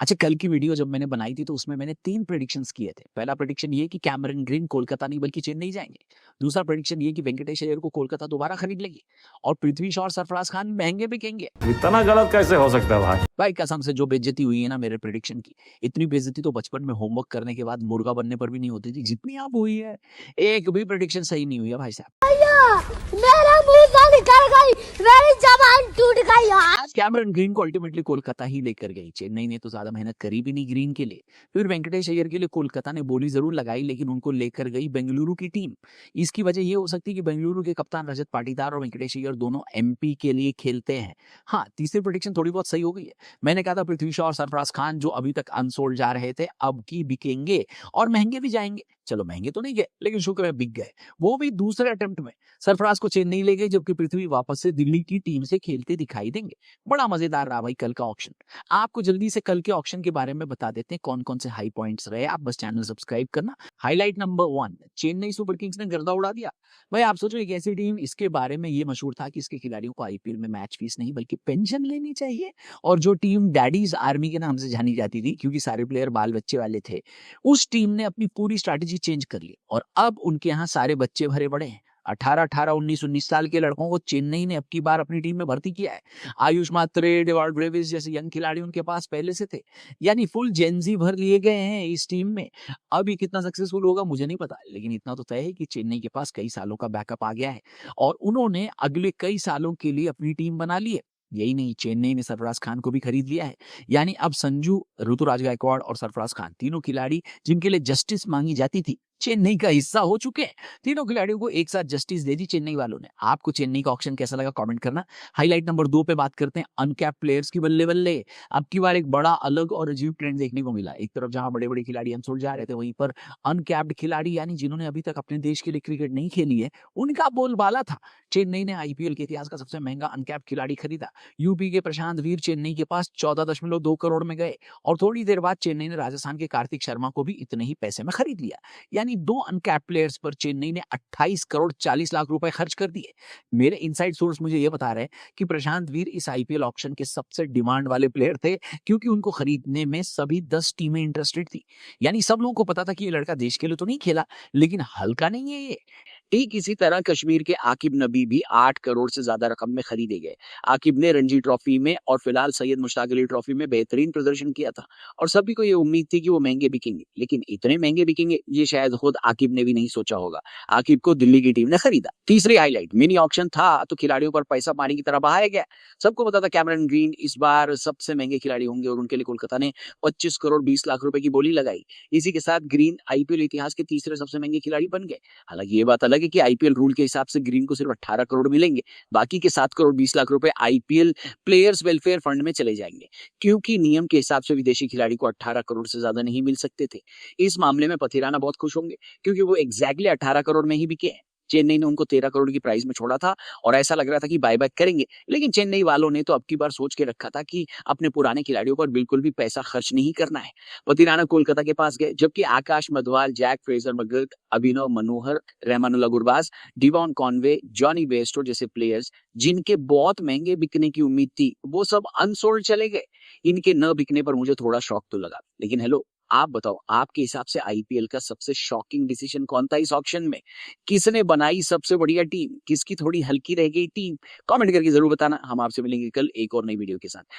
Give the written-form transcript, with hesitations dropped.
अच्छा, कल की वीडियो जब मैंने बनाई थी तो उसमें मैंने 3 प्रेडिक्शंस किए थे। पहला प्रेडिक्शन ये कि कैमरन ग्रीन कोलकाता नहीं बल्कि चेन्नई जाएँगे। दूसरा प्रेडिक्शन ये कि वेंकटेश अय्यर को कोलकाता दोबारा खरीद लेगी और पृथ्वी शॉ और सरफराज खान महँगे बिकेंगे। इतना गलत कैसे हो सकता है भाई? भाई कसम से जो बेइज्जती हुई है ना मेरे प्रेडिक्शन की, इतनी बेइज्जती तो बचपन में होमवर्क करने के बाद मुर्गा बनने पर भी नहीं होती थी, जितनी अब हुई है। एक भी प्रेडिक्शन सही नहीं हुई है भाई साहब। मेरा मुंह से निकल गई, मेरी जबान टूट गई यार। कैमरन ग्रीन को अल्टीमेटली कोलकाता ही लेकर गई। चेन्नई ने तो ज्यादा मेहनत करी भी नहीं ग्रीन के लिए। फिर वेंकटेश अय्यर के लिए कोलकाता ने बोली जरूर लगाई, लेकिन उनको लेकर गई बेंगलुरु की टीम। इसकी वजह ये हो सकती है कि बेंगलुरु के कप्तान रजत पाटीदार और वेंकटेश अय्यर दोनों एमपी के लिए खेलते हैं। हाँ, तीसरी प्रेडिक्शन थोड़ी बहुत सही हो गई है। मैंने कहा था पृथ्वी शॉ और सरफराज खान जो अभी तक अनसोल्ड जा रहे थे, अब की बिकेंगे और महंगे भी जाएंगे। चलो महंगे तो नहीं गए, लेकिन शुक्र है बिक गए, वो भी दूसरे अटेम्प्ट में। सरफराज को चेन्नई ले गई, जबकि पृथ्वी वापस से दिल्ली की टीम से खेलते दिखाई देंगे। बड़ा मजेदार रहा भाई कल का ऑक्शन। आपको जल्दी से कल के ऑक्शन के बारे में बता देते हैं कौन कौन से हाई पॉइंट्स रहे। आप बस चैनल सब्सक्राइब करना। Highlight number 1, Chennai super Kings ने गर्दा उड़ा दिया। भाई आप सोचो एक ऐसी टीम, इसके बारे में ये मशहूर था कि इसके खिलाड़ियों को आईपीएल में मैच फीस नहीं बल्कि पेंशन लेनी चाहिए। और जो टीम डैडीज आर्मी के नाम से जानी जाती थी, क्योंकि सारे प्लेयर बाल बच्चे वाले थे, उस टीम ने अपनी पूरी स्ट्रैटेजी चेंज कर ली और अब उनके यहाँ सारे बच्चे भरे बड़े हैं। 18-18, 19-19 साल के लड़कों को चेन्नई ने अब की बार अपनी टीम में भर्ती किया है। आयुष मात्रे, डेवार्ड ब्रेविस जैसे यंग खिलाड़ी उनके पास पहले से थे। यानी फुल जेनजी भर लिए गए हैं इस टीम में। अब ये कितना सक्सेसफुल होगा मुझे नहीं पता, लेकिन इतना तो तय है कि चेन्नई के पास कई सालों का बैकअप आ गया है और उन्होंने अगले कई सालों के लिए अपनी टीम बना ली है। यही नहीं, चेन्नई ने सरफराज खान को भी खरीद लिया है। यानी अब संजू, ऋतुराज गायकवाड़ और सरफराज खान, तीनों खिलाड़ी जिनके लिए जस्टिस मांगी जाती थी, चेन्नई का हिस्सा हो चुके हैं। तीनों खिलाड़ियों को एक साथ जस्टिस दे दी चेन्नई वालों ने। आपको चेन्नई का ऑक्शन कैसा लगा कमेंट करना। हाईलाइट नंबर 2 पे बात करते हैं अनकैप प्लेयर्स की। बल्ले बल्ले, अब की बार एक बड़ा अलग और अजीब ट्रेंड देखने को मिला। एक तरफ जहां बड़े बड़े खिलाड़ी अनसोल्ड जा रहे थे, वहीं पर अनकैप्ड खिलाड़ी यानी जिन्होंने अभी तक अपने देश के लिए क्रिकेट नहीं खेली है, उनका बोलबाला था। चेन्नई ने आईपीएल के इतिहास का सबसे महंगा अनकैप्ड खिलाड़ी खरीदा। यूपी के प्रशांत वीर चेन्नई के पास 14.2 करोड़ में गए और थोड़ी देर बाद चेन्नई ने राजस्थान के कार्तिक शर्मा को भी इतने ही पैसे में खरीद लिया। यानी 2 अनकैप्ड प्लेयर्स पर चेन्नई ने 28 करोड़ 40 लाख रुपए खर्च कर दिए। मेरे इनसाइड सोर्स मुझे यह बता रहे हैं कि प्रशांत वीर इस आईपीएल ऑक्शन के सबसे डिमांड वाले प्लेयर थे, क्योंकि उनको खरीदने में सभी 10 टीमें इंटरेस्टेड थी। यानी सब लोगों को पता था कि ये लड़का देश के लिए तो नहीं खेला, लेकिन हल्का नहीं है ये। ठीक इसी तरह कश्मीर के आकिब नबी भी 8 करोड़ से ज्यादा रकम में खरीदे गए। आकिब ने रणजी ट्रॉफी में और फिलहाल सैयद मुश्ताक अली ट्रॉफी में बेहतरीन प्रदर्शन किया था और सभी को ये उम्मीद थी कि वो महंगे बिकेंगे, लेकिन इतने महंगे बिकेंगे ये शायद खुद आकिब ने भी नहीं सोचा होगा। आकिब को दिल्ली की टीम ने खरीदा। तीसरी हाईलाइट, मिनी ऑक्शन था तो खिलाड़ियों पर पैसा पानी की तरह बहाया गया। सबको पता था कैमरन ग्रीन इस बार सबसे महंगे खिलाड़ी होंगे और उनके लिए कोलकाता ने 25 करोड़ 20 लाख रुपए की बोली लगाई। इसी के साथ ग्रीन आईपीएल इतिहास के तीसरे सबसे महंगे खिलाड़ी बन गए। हालांकि ये बात अलग है कि आईपीएल रूल के हिसाब से ग्रीन को सिर्फ 18 करोड़ मिलेंगे, बाकी के 7 करोड़ 20 लाख रुपए आईपीएल प्लेयर्स वेलफेयर फंड में चले जाएंगे, क्योंकि नियम के हिसाब से विदेशी खिलाड़ी को 18 करोड़ से ज्यादा नहीं मिल सकते थे। इस मामले में पथिराना बहुत खुश होंगे, क्योंकि वो एग्जैक्टली 18 करोड़ में ही बिके हैं। चेन्नई ने उनको 13 करोड़ की प्राइस में छोड़ा था और ऐसा लग रहा था कि बाय बाय करेंगे, लेकिन चेन्नई वालों ने तो अब की बार सोच के रखा था कि अपने पुराने खिलाड़ियों पर बिल्कुल भी पैसा खर्च नहीं करना है। पथिराना कोलकाता के पास गए, जबकि Akash Madhwal, Jake Fraser McGurk, Abhinav Manohar, Rahmanullah Gurbaz, Devon Conway, Jonny Bairstow जैसे प्लेयर्स जिनके बहुत महंगे बिकने की उम्मीद थी, वो सब अनसोल्ड चले गए। इनके न बिकने पर मुझे थोड़ा शौक तो लगा, लेकिन हेलो, आप बताओ आपके हिसाब से आईपीएल का सबसे शॉकिंग डिसीजन कौन था इस ऑक्शन में? किसने बनाई सबसे बढ़िया टीम? किसकी थोड़ी हल्की रह गई टीम? कमेंट करके जरूर बताना। हम आपसे मिलेंगे कल एक और नई वीडियो के साथ।